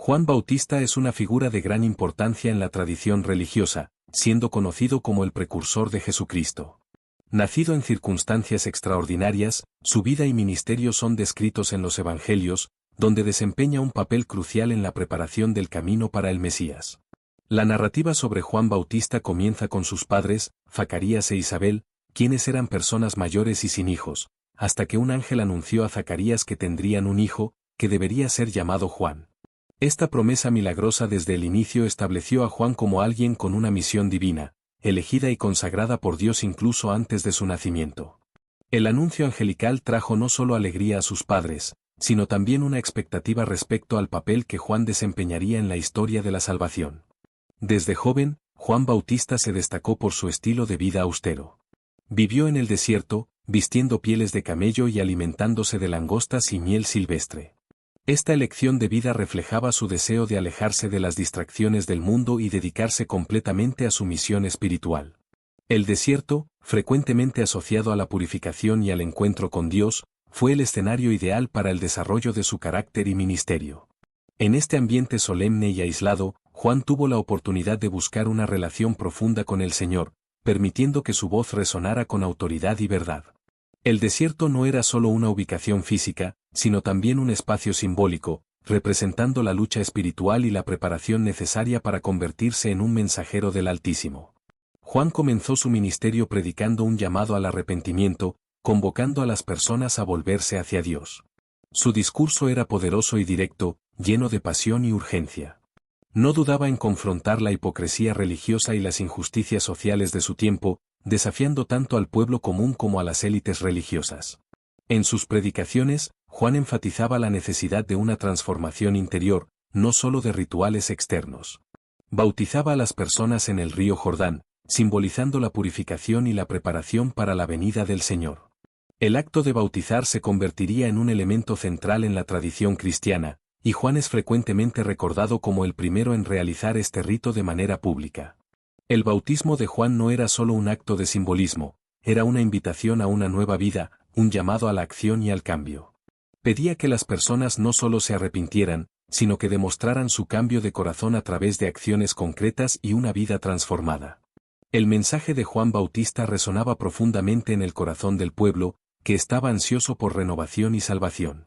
Juan Bautista es una figura de gran importancia en la tradición religiosa, siendo conocido como el precursor de Jesucristo. Nacido en circunstancias extraordinarias, su vida y ministerio son descritos en los Evangelios, donde desempeña un papel crucial en la preparación del camino para el Mesías. La narrativa sobre Juan Bautista comienza con sus padres, Zacarías e Isabel, quienes eran personas mayores y sin hijos, hasta que un ángel anunció a Zacarías que tendrían un hijo, que debería ser llamado Juan. Esta promesa milagrosa desde el inicio estableció a Juan como alguien con una misión divina, elegida y consagrada por Dios incluso antes de su nacimiento. El anuncio angelical trajo no solo alegría a sus padres, sino también una expectativa respecto al papel que Juan desempeñaría en la historia de la salvación. Desde joven, Juan Bautista se destacó por su estilo de vida austero. Vivió en el desierto, vistiendo pieles de camello y alimentándose de langostas y miel silvestre. Esta elección de vida reflejaba su deseo de alejarse de las distracciones del mundo y dedicarse completamente a su misión espiritual. El desierto, frecuentemente asociado a la purificación y al encuentro con Dios, fue el escenario ideal para el desarrollo de su carácter y ministerio. En este ambiente solemne y aislado, Juan tuvo la oportunidad de buscar una relación profunda con el Señor, permitiendo que su voz resonara con autoridad y verdad. El desierto no era solo una ubicación física, sino también un espacio simbólico, representando la lucha espiritual y la preparación necesaria para convertirse en un mensajero del Altísimo. Juan comenzó su ministerio predicando un llamado al arrepentimiento, convocando a las personas a volverse hacia Dios. Su discurso era poderoso y directo, lleno de pasión y urgencia. No dudaba en confrontar la hipocresía religiosa y las injusticias sociales de su tiempo, desafiando tanto al pueblo común como a las élites religiosas. En sus predicaciones, Juan enfatizaba la necesidad de una transformación interior, no solo de rituales externos. Bautizaba a las personas en el río Jordán, simbolizando la purificación y la preparación para la venida del Señor. El acto de bautizar se convertiría en un elemento central en la tradición cristiana, y Juan es frecuentemente recordado como el primero en realizar este rito de manera pública. El bautismo de Juan no era solo un acto de simbolismo, era una invitación a una nueva vida, un llamado a la acción y al cambio. Pedía que las personas no solo se arrepintieran, sino que demostraran su cambio de corazón a través de acciones concretas y una vida transformada. El mensaje de Juan Bautista resonaba profundamente en el corazón del pueblo, que estaba ansioso por renovación y salvación.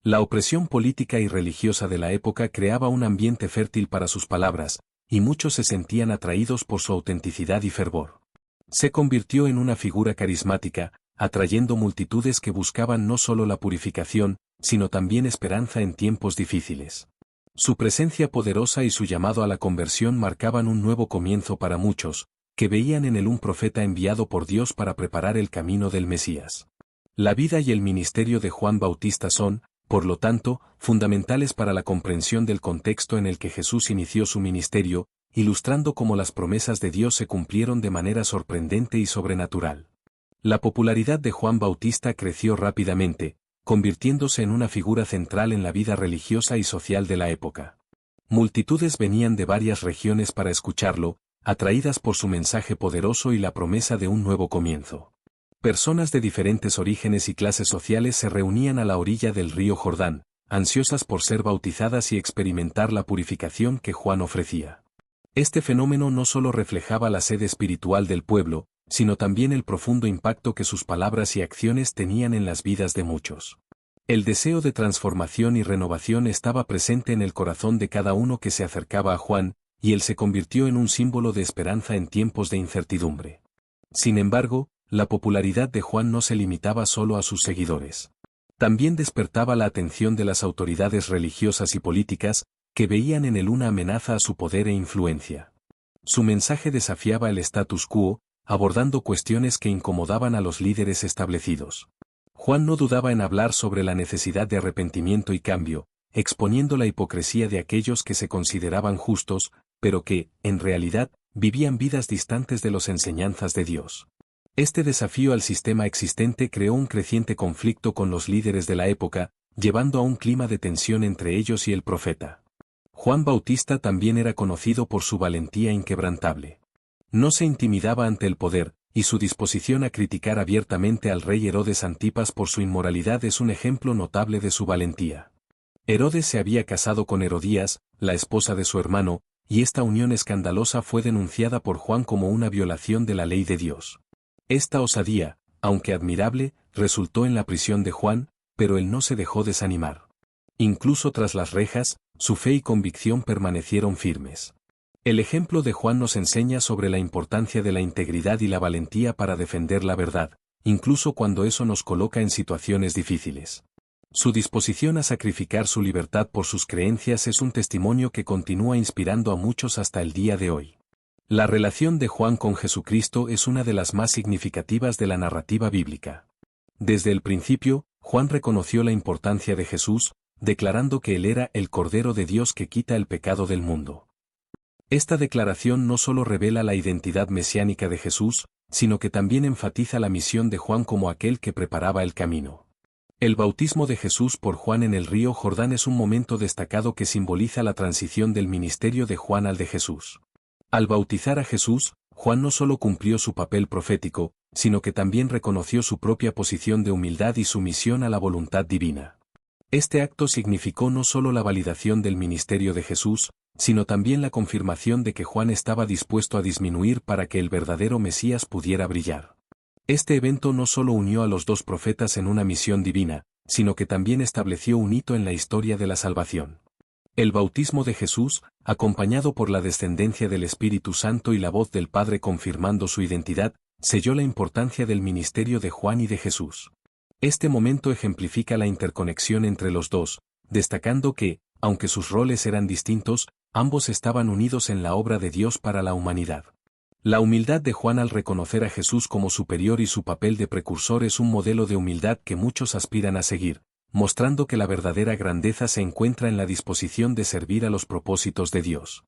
La opresión política y religiosa de la época creaba un ambiente fértil para sus palabras, y muchos se sentían atraídos por su autenticidad y fervor. Se convirtió en una figura carismática, atrayendo multitudes que buscaban no solo la purificación, sino también esperanza en tiempos difíciles. Su presencia poderosa y su llamado a la conversión marcaban un nuevo comienzo para muchos, que veían en él un profeta enviado por Dios para preparar el camino del Mesías. La vida y el ministerio de Juan Bautista son, por lo tanto, fundamentales para la comprensión del contexto en el que Jesús inició su ministerio, ilustrando cómo las promesas de Dios se cumplieron de manera sorprendente y sobrenatural. La popularidad de Juan Bautista creció rápidamente, convirtiéndose en una figura central en la vida religiosa y social de la época. Multitudes venían de varias regiones para escucharlo, atraídas por su mensaje poderoso y la promesa de un nuevo comienzo. Personas de diferentes orígenes y clases sociales se reunían a la orilla del río Jordán, ansiosas por ser bautizadas y experimentar la purificación que Juan ofrecía. Este fenómeno no solo reflejaba la sed espiritual del pueblo, sino también el profundo impacto que sus palabras y acciones tenían en las vidas de muchos. El deseo de transformación y renovación estaba presente en el corazón de cada uno que se acercaba a Juan, y él se convirtió en un símbolo de esperanza en tiempos de incertidumbre. Sin embargo, la popularidad de Juan no se limitaba solo a sus seguidores. También despertaba la atención de las autoridades religiosas y políticas, que veían en él una amenaza a su poder e influencia. Su mensaje desafiaba el status quo, abordando cuestiones que incomodaban a los líderes establecidos. Juan no dudaba en hablar sobre la necesidad de arrepentimiento y cambio, exponiendo la hipocresía de aquellos que se consideraban justos, pero que, en realidad, vivían vidas distantes de las enseñanzas de Dios. Este desafío al sistema existente creó un creciente conflicto con los líderes de la época, llevando a un clima de tensión entre ellos y el profeta. Juan Bautista también era conocido por su valentía inquebrantable. No se intimidaba ante el poder, y su disposición a criticar abiertamente al rey Herodes Antipas por su inmoralidad es un ejemplo notable de su valentía. Herodes se había casado con Herodías, la esposa de su hermano, y esta unión escandalosa fue denunciada por Juan como una violación de la ley de Dios. Esta osadía, aunque admirable, resultó en la prisión de Juan, pero él no se dejó desanimar. Incluso tras las rejas, su fe y convicción permanecieron firmes. El ejemplo de Juan nos enseña sobre la importancia de la integridad y la valentía para defender la verdad, incluso cuando eso nos coloca en situaciones difíciles. Su disposición a sacrificar su libertad por sus creencias es un testimonio que continúa inspirando a muchos hasta el día de hoy. La relación de Juan con Jesucristo es una de las más significativas de la narrativa bíblica. Desde el principio, Juan reconoció la importancia de Jesús, declarando que él era el Cordero de Dios que quita el pecado del mundo. Esta declaración no solo revela la identidad mesiánica de Jesús, sino que también enfatiza la misión de Juan como aquel que preparaba el camino. El bautismo de Jesús por Juan en el río Jordán es un momento destacado que simboliza la transición del ministerio de Juan al de Jesús. Al bautizar a Jesús, Juan no solo cumplió su papel profético, sino que también reconoció su propia posición de humildad y sumisión a la voluntad divina. Este acto significó no solo la validación del ministerio de Jesús, sino también la confirmación de que Juan estaba dispuesto a disminuir para que el verdadero Mesías pudiera brillar. Este evento no solo unió a los dos profetas en una misión divina, sino que también estableció un hito en la historia de la salvación. El bautismo de Jesús, acompañado por la descendencia del Espíritu Santo y la voz del Padre confirmando su identidad, selló la importancia del ministerio de Juan y de Jesús. Este momento ejemplifica la interconexión entre los dos, destacando que, aunque sus roles eran distintos, ambos estaban unidos en la obra de Dios para la humanidad. La humildad de Juan al reconocer a Jesús como superior y su papel de precursor es un modelo de humildad que muchos aspiran a seguir, mostrando que la verdadera grandeza se encuentra en la disposición de servir a los propósitos de Dios.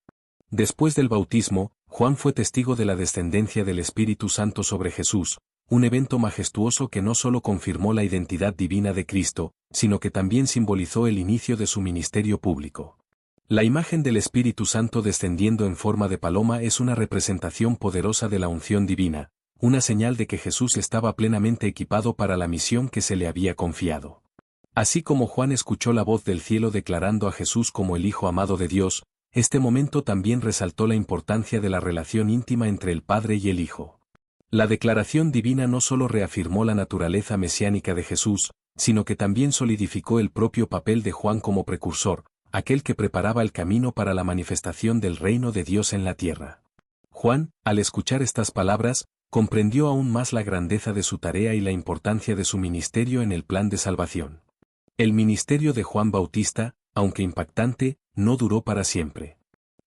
Después del bautismo, Juan fue testigo de la descendencia del Espíritu Santo sobre Jesús, un evento majestuoso que no solo confirmó la identidad divina de Cristo, sino que también simbolizó el inicio de su ministerio público. La imagen del Espíritu Santo descendiendo en forma de paloma es una representación poderosa de la unción divina, una señal de que Jesús estaba plenamente equipado para la misión que se le había confiado. Así como Juan escuchó la voz del cielo declarando a Jesús como el Hijo amado de Dios, este momento también resaltó la importancia de la relación íntima entre el Padre y el Hijo. La declaración divina no solo reafirmó la naturaleza mesiánica de Jesús, sino que también solidificó el propio papel de Juan como precursor, aquel que preparaba el camino para la manifestación del reino de Dios en la tierra. Juan, al escuchar estas palabras, comprendió aún más la grandeza de su tarea y la importancia de su ministerio en el plan de salvación. El ministerio de Juan Bautista, aunque impactante, no duró para siempre.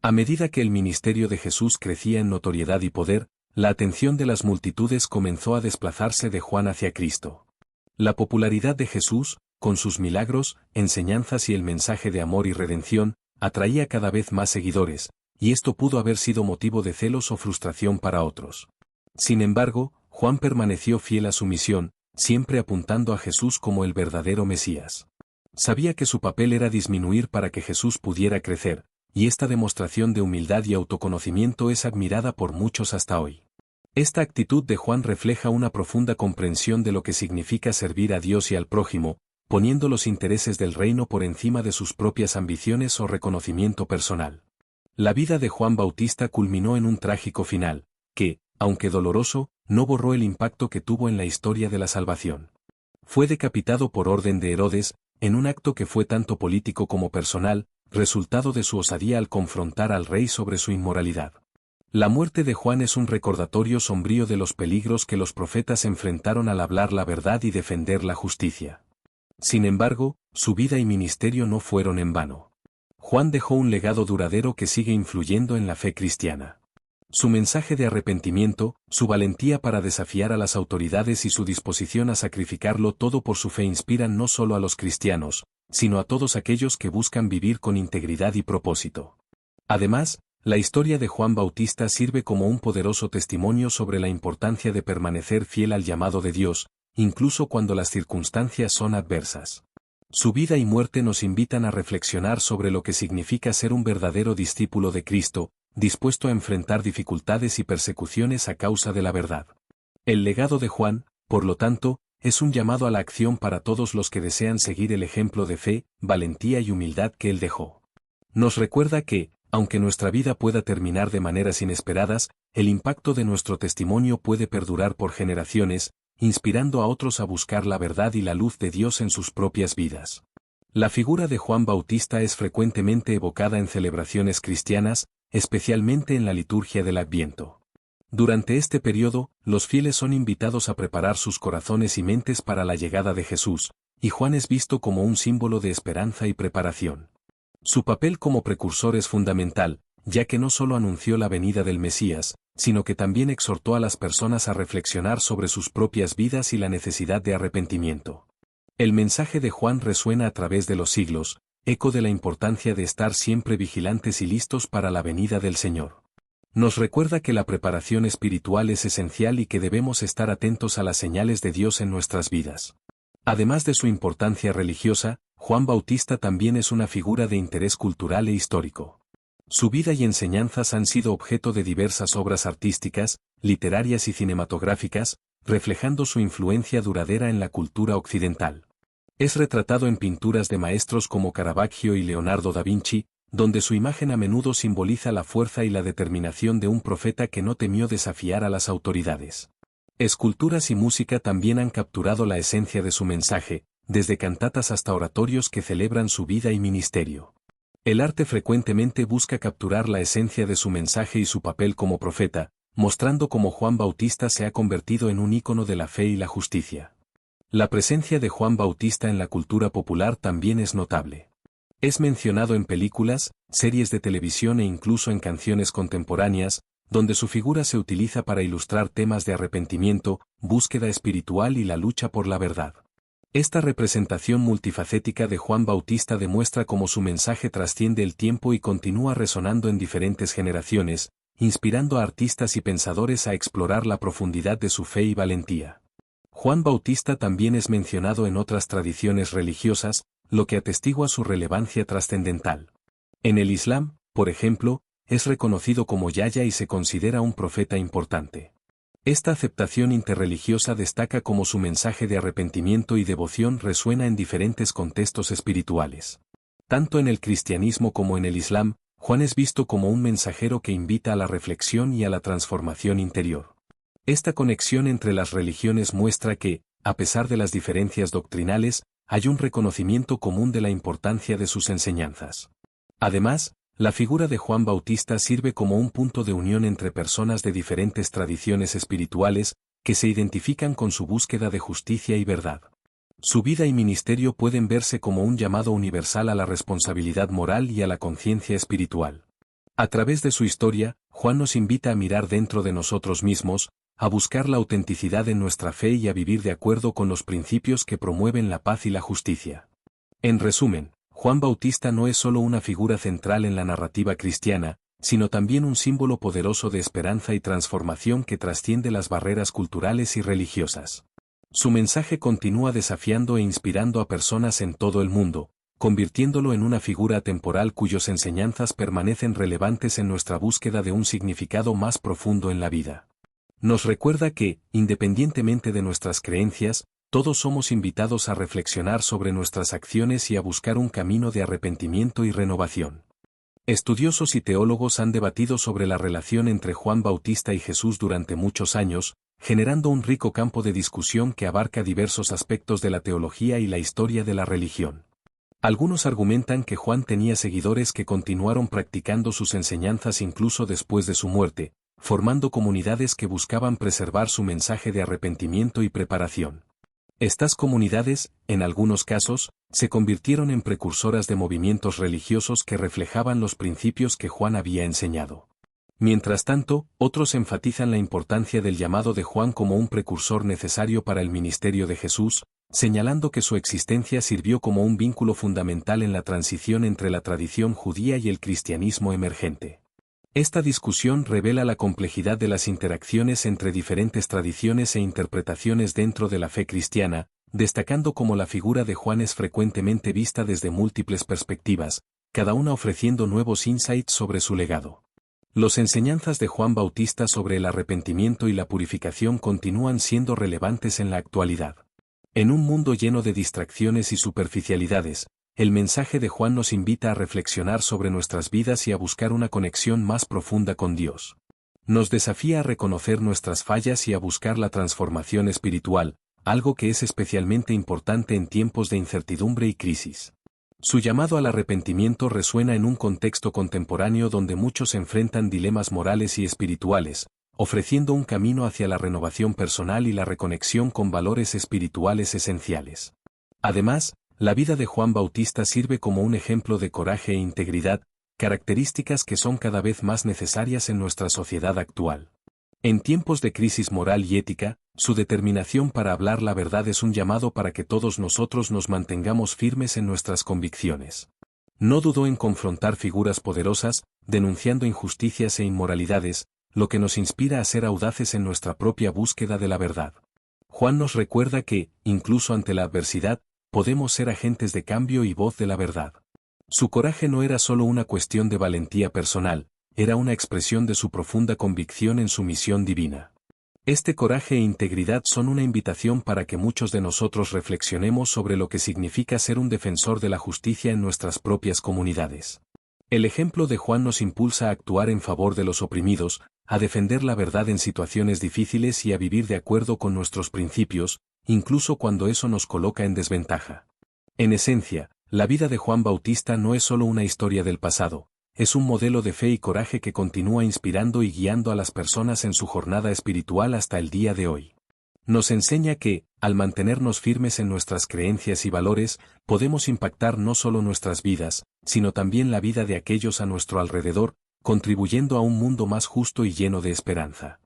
A medida que el ministerio de Jesús crecía en notoriedad y poder, la atención de las multitudes comenzó a desplazarse de Juan hacia Cristo. La popularidad de Jesús, con sus milagros, enseñanzas y el mensaje de amor y redención, atraía cada vez más seguidores, y esto pudo haber sido motivo de celos o frustración para otros. Sin embargo, Juan permaneció fiel a su misión, siempre apuntando a Jesús como el verdadero Mesías. Sabía que su papel era disminuir para que Jesús pudiera crecer, y esta demostración de humildad y autoconocimiento es admirada por muchos hasta hoy. Esta actitud de Juan refleja una profunda comprensión de lo que significa servir a Dios y al prójimo, poniendo los intereses del reino por encima de sus propias ambiciones o reconocimiento personal. La vida de Juan Bautista culminó en un trágico final, que, aunque doloroso, no borró el impacto que tuvo en la historia de la salvación. Fue decapitado por orden de Herodes, en un acto que fue tanto político como personal, resultado de su osadía al confrontar al rey sobre su inmoralidad. La muerte de Juan es un recordatorio sombrío de los peligros que los profetas enfrentaron al hablar la verdad y defender la justicia. Sin embargo, su vida y ministerio no fueron en vano. Juan dejó un legado duradero que sigue influyendo en la fe cristiana. Su mensaje de arrepentimiento, su valentía para desafiar a las autoridades y su disposición a sacrificarlo todo por su fe inspiran no solo a los cristianos, sino a todos aquellos que buscan vivir con integridad y propósito. Además, la historia de Juan Bautista sirve como un poderoso testimonio sobre la importancia de permanecer fiel al llamado de Dios, incluso cuando las circunstancias son adversas. Su vida y muerte nos invitan a reflexionar sobre lo que significa ser un verdadero discípulo de Cristo, dispuesto a enfrentar dificultades y persecuciones a causa de la verdad. El legado de Juan, por lo tanto, es un llamado a la acción para todos los que desean seguir el ejemplo de fe, valentía y humildad que él dejó. Nos recuerda que, aunque nuestra vida pueda terminar de maneras inesperadas, el impacto de nuestro testimonio puede perdurar por generaciones, inspirando a otros a buscar la verdad y la luz de Dios en sus propias vidas. La figura de Juan Bautista es frecuentemente evocada en celebraciones cristianas, especialmente en la liturgia del Adviento. Durante este periodo, los fieles son invitados a preparar sus corazones y mentes para la llegada de Jesús, y Juan es visto como un símbolo de esperanza y preparación. Su papel como precursor es fundamental, ya que no solo anunció la venida del Mesías, sino que también exhortó a las personas a reflexionar sobre sus propias vidas y la necesidad de arrepentimiento. El mensaje de Juan resuena a través de los siglos, eco de la importancia de estar siempre vigilantes y listos para la venida del Señor. Nos recuerda que la preparación espiritual es esencial y que debemos estar atentos a las señales de Dios en nuestras vidas. Además de su importancia religiosa, Juan Bautista también es una figura de interés cultural e histórico. Su vida y enseñanzas han sido objeto de diversas obras artísticas, literarias y cinematográficas, reflejando su influencia duradera en la cultura occidental. Es retratado en pinturas de maestros como Caravaggio y Leonardo da Vinci, donde su imagen a menudo simboliza la fuerza y la determinación de un profeta que no temió desafiar a las autoridades. Esculturas y música también han capturado la esencia de su mensaje, desde cantatas hasta oratorios que celebran su vida y ministerio. El arte frecuentemente busca capturar la esencia de su mensaje y su papel como profeta, mostrando cómo Juan Bautista se ha convertido en un ícono de la fe y la justicia. La presencia de Juan Bautista en la cultura popular también es notable. Es mencionado en películas, series de televisión e incluso en canciones contemporáneas, donde su figura se utiliza para ilustrar temas de arrepentimiento, búsqueda espiritual y la lucha por la verdad. Esta representación multifacética de Juan Bautista demuestra cómo su mensaje trasciende el tiempo y continúa resonando en diferentes generaciones, inspirando a artistas y pensadores a explorar la profundidad de su fe y valentía. Juan Bautista también es mencionado en otras tradiciones religiosas, lo que atestigua su relevancia trascendental. En el Islam, por ejemplo, es reconocido como Yahya y se considera un profeta importante. Esta aceptación interreligiosa destaca cómo su mensaje de arrepentimiento y devoción resuena en diferentes contextos espirituales. Tanto en el cristianismo como en el Islam, Juan es visto como un mensajero que invita a la reflexión y a la transformación interior. Esta conexión entre las religiones muestra que, a pesar de las diferencias doctrinales, hay un reconocimiento común de la importancia de sus enseñanzas. Además, la figura de Juan Bautista sirve como un punto de unión entre personas de diferentes tradiciones espirituales, que se identifican con su búsqueda de justicia y verdad. Su vida y ministerio pueden verse como un llamado universal a la responsabilidad moral y a la conciencia espiritual. A través de su historia, Juan nos invita a mirar dentro de nosotros mismos, a buscar la autenticidad en nuestra fe y a vivir de acuerdo con los principios que promueven la paz y la justicia. En resumen, Juan Bautista no es solo una figura central en la narrativa cristiana, sino también un símbolo poderoso de esperanza y transformación que trasciende las barreras culturales y religiosas. Su mensaje continúa desafiando e inspirando a personas en todo el mundo, convirtiéndolo en una figura atemporal cuyas enseñanzas permanecen relevantes en nuestra búsqueda de un significado más profundo en la vida. Nos recuerda que, independientemente de nuestras creencias, todos somos invitados a reflexionar sobre nuestras acciones y a buscar un camino de arrepentimiento y renovación. Estudiosos y teólogos han debatido sobre la relación entre Juan Bautista y Jesús durante muchos años, generando un rico campo de discusión que abarca diversos aspectos de la teología y la historia de la religión. Algunos argumentan que Juan tenía seguidores que continuaron practicando sus enseñanzas incluso después de su muerte, formando comunidades que buscaban preservar su mensaje de arrepentimiento y preparación. Estas comunidades, en algunos casos, se convirtieron en precursoras de movimientos religiosos que reflejaban los principios que Juan había enseñado. Mientras tanto, otros enfatizan la importancia del llamado de Juan como un precursor necesario para el ministerio de Jesús, señalando que su existencia sirvió como un vínculo fundamental en la transición entre la tradición judía y el cristianismo emergente. Esta discusión revela la complejidad de las interacciones entre diferentes tradiciones e interpretaciones dentro de la fe cristiana, destacando cómo la figura de Juan es frecuentemente vista desde múltiples perspectivas, cada una ofreciendo nuevos insights sobre su legado. Las enseñanzas de Juan Bautista sobre el arrepentimiento y la purificación continúan siendo relevantes en la actualidad. En un mundo lleno de distracciones y superficialidades, el mensaje de Juan nos invita a reflexionar sobre nuestras vidas y a buscar una conexión más profunda con Dios. Nos desafía a reconocer nuestras fallas y a buscar la transformación espiritual, algo que es especialmente importante en tiempos de incertidumbre y crisis. Su llamado al arrepentimiento resuena en un contexto contemporáneo donde muchos enfrentan dilemas morales y espirituales, ofreciendo un camino hacia la renovación personal y la reconexión con valores espirituales esenciales. Además, la vida de Juan Bautista sirve como un ejemplo de coraje e integridad, características que son cada vez más necesarias en nuestra sociedad actual. En tiempos de crisis moral y ética, su determinación para hablar la verdad es un llamado para que todos nosotros nos mantengamos firmes en nuestras convicciones. No dudó en confrontar figuras poderosas, denunciando injusticias e inmoralidades, lo que nos inspira a ser audaces en nuestra propia búsqueda de la verdad. Juan nos recuerda que, incluso ante la adversidad, podemos ser agentes de cambio y voz de la verdad. Su coraje no era solo una cuestión de valentía personal, era una expresión de su profunda convicción en su misión divina. Este coraje e integridad son una invitación para que muchos de nosotros reflexionemos sobre lo que significa ser un defensor de la justicia en nuestras propias comunidades. El ejemplo de Juan nos impulsa a actuar en favor de los oprimidos, a defender la verdad en situaciones difíciles y a vivir de acuerdo con nuestros principios, incluso cuando eso nos coloca en desventaja. En esencia, la vida de Juan Bautista no es solo una historia del pasado, es un modelo de fe y coraje que continúa inspirando y guiando a las personas en su jornada espiritual hasta el día de hoy. Nos enseña que, al mantenernos firmes en nuestras creencias y valores, podemos impactar no solo nuestras vidas, sino también la vida de aquellos a nuestro alrededor, contribuyendo a un mundo más justo y lleno de esperanza.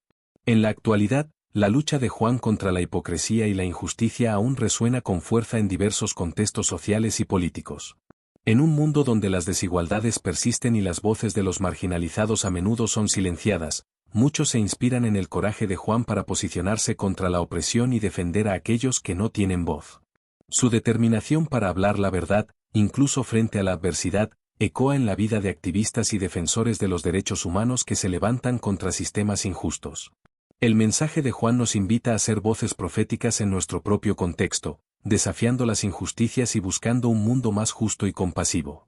En la actualidad, la lucha de Juan contra la hipocresía y la injusticia aún resuena con fuerza en diversos contextos sociales y políticos. En un mundo donde las desigualdades persisten y las voces de los marginalizados a menudo son silenciadas, muchos se inspiran en el coraje de Juan para posicionarse contra la opresión y defender a aquellos que no tienen voz. Su determinación para hablar la verdad, incluso frente a la adversidad, ecoa en la vida de activistas y defensores de los derechos humanos que se levantan contra sistemas injustos. El mensaje de Juan nos invita a ser voces proféticas en nuestro propio contexto, desafiando las injusticias y buscando un mundo más justo y compasivo.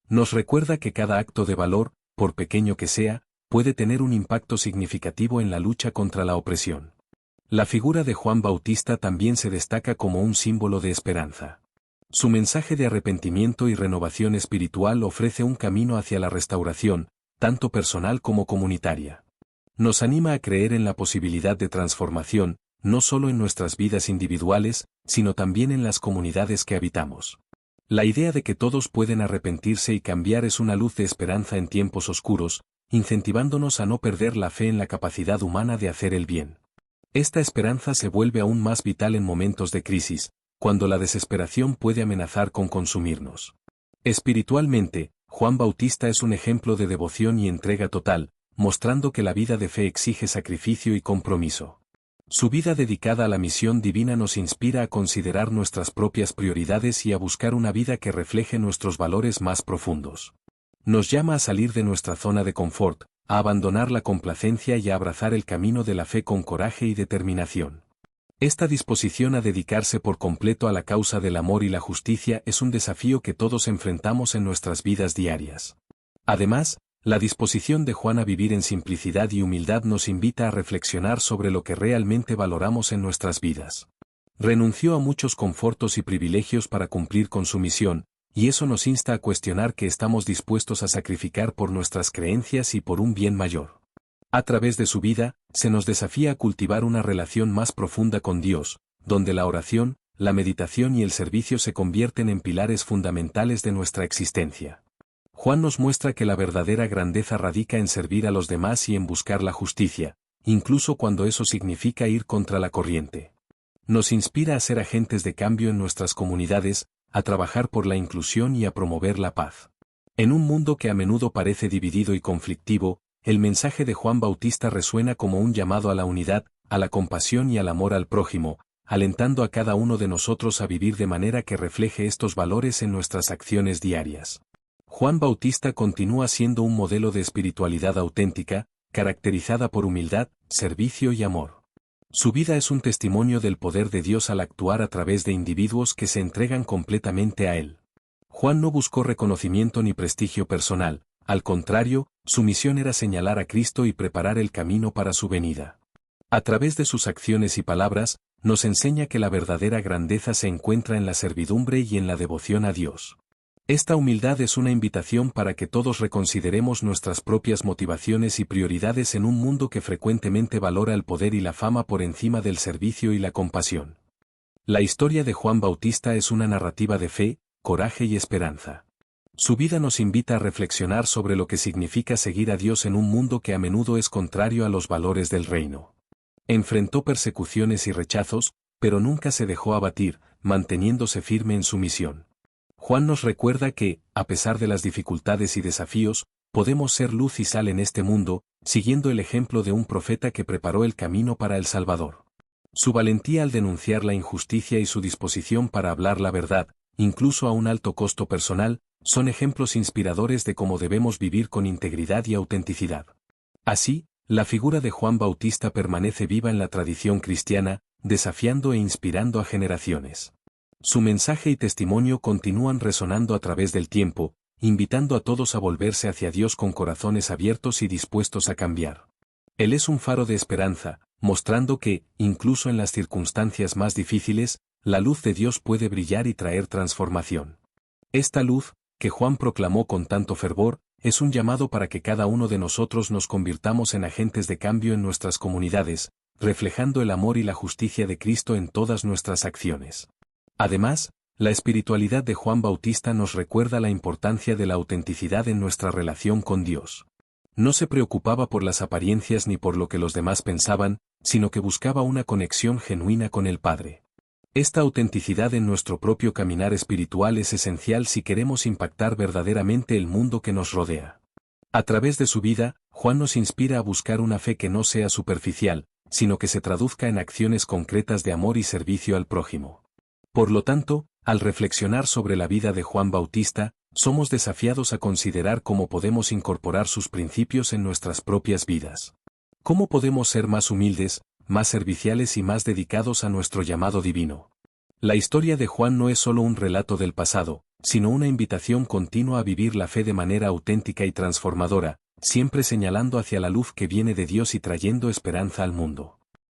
Nos recuerda que cada acto de valor, por pequeño que sea, puede tener un impacto significativo en la lucha contra la opresión. La figura de Juan Bautista también se destaca como un símbolo de esperanza. Su mensaje de arrepentimiento y renovación espiritual ofrece un camino hacia la restauración, tanto personal como comunitaria. Nos anima a creer en la posibilidad de transformación, no solo en nuestras vidas individuales, sino también en las comunidades que habitamos. La idea de que todos pueden arrepentirse y cambiar es una luz de esperanza en tiempos oscuros, incentivándonos a no perder la fe en la capacidad humana de hacer el bien. Esta esperanza se vuelve aún más vital en momentos de crisis, cuando la desesperación puede amenazar con consumirnos. Espiritualmente, Juan Bautista es un ejemplo de devoción y entrega total, mostrando que la vida de fe exige sacrificio y compromiso. Su vida dedicada a la misión divina nos inspira a considerar nuestras propias prioridades y a buscar una vida que refleje nuestros valores más profundos. Nos llama a salir de nuestra zona de confort, a abandonar la complacencia y a abrazar el camino de la fe con coraje y determinación. Esta disposición a dedicarse por completo a la causa del amor y la justicia es un desafío que todos enfrentamos en nuestras vidas diarias. Además, la disposición de Juan a vivir en simplicidad y humildad nos invita a reflexionar sobre lo que realmente valoramos en nuestras vidas. Renunció a muchos confortos y privilegios para cumplir con su misión, y eso nos insta a cuestionar qué estamos dispuestos a sacrificar por nuestras creencias y por un bien mayor. A través de su vida, se nos desafía a cultivar una relación más profunda con Dios, donde la oración, la meditación y el servicio se convierten en pilares fundamentales de nuestra existencia. Juan nos muestra que la verdadera grandeza radica en servir a los demás y en buscar la justicia, incluso cuando eso significa ir contra la corriente. Nos inspira a ser agentes de cambio en nuestras comunidades, a trabajar por la inclusión y a promover la paz. En un mundo que a menudo parece dividido y conflictivo, el mensaje de Juan Bautista resuena como un llamado a la unidad, a la compasión y al amor al prójimo, alentando a cada uno de nosotros a vivir de manera que refleje estos valores en nuestras acciones diarias. Juan Bautista continúa siendo un modelo de espiritualidad auténtica, caracterizada por humildad, servicio y amor. Su vida es un testimonio del poder de Dios al actuar a través de individuos que se entregan completamente a Él. Juan no buscó reconocimiento ni prestigio personal, al contrario, su misión era señalar a Cristo y preparar el camino para su venida. A través de sus acciones y palabras, nos enseña que la verdadera grandeza se encuentra en la servidumbre y en la devoción a Dios. Esta humildad es una invitación para que todos reconsideremos nuestras propias motivaciones y prioridades en un mundo que frecuentemente valora el poder y la fama por encima del servicio y la compasión. La historia de Juan Bautista es una narrativa de fe, coraje y esperanza. Su vida nos invita a reflexionar sobre lo que significa seguir a Dios en un mundo que a menudo es contrario a los valores del reino. Enfrentó persecuciones y rechazos, pero nunca se dejó abatir, manteniéndose firme en su misión. Juan nos recuerda que, a pesar de las dificultades y desafíos, podemos ser luz y sal en este mundo, siguiendo el ejemplo de un profeta que preparó el camino para el Salvador. Su valentía al denunciar la injusticia y su disposición para hablar la verdad, incluso a un alto costo personal, son ejemplos inspiradores de cómo debemos vivir con integridad y autenticidad. Así, la figura de Juan Bautista permanece viva en la tradición cristiana, desafiando e inspirando a generaciones. Su mensaje y testimonio continúan resonando a través del tiempo, invitando a todos a volverse hacia Dios con corazones abiertos y dispuestos a cambiar. Él es un faro de esperanza, mostrando que, incluso en las circunstancias más difíciles, la luz de Dios puede brillar y traer transformación. Esta luz, que Juan proclamó con tanto fervor, es un llamado para que cada uno de nosotros nos convirtamos en agentes de cambio en nuestras comunidades, reflejando el amor y la justicia de Cristo en todas nuestras acciones. Además, la espiritualidad de Juan Bautista nos recuerda la importancia de la autenticidad en nuestra relación con Dios. No se preocupaba por las apariencias ni por lo que los demás pensaban, sino que buscaba una conexión genuina con el Padre. Esta autenticidad en nuestro propio caminar espiritual es esencial si queremos impactar verdaderamente el mundo que nos rodea. A través de su vida, Juan nos inspira a buscar una fe que no sea superficial, sino que se traduzca en acciones concretas de amor y servicio al prójimo. Por lo tanto, al reflexionar sobre la vida de Juan Bautista, somos desafiados a considerar cómo podemos incorporar sus principios en nuestras propias vidas. ¿Cómo podemos ser más humildes, más serviciales y más dedicados a nuestro llamado divino? La historia de Juan no es solo un relato del pasado, sino una invitación continua a vivir la fe de manera auténtica y transformadora, siempre señalando hacia la luz que viene de Dios y trayendo esperanza al mundo.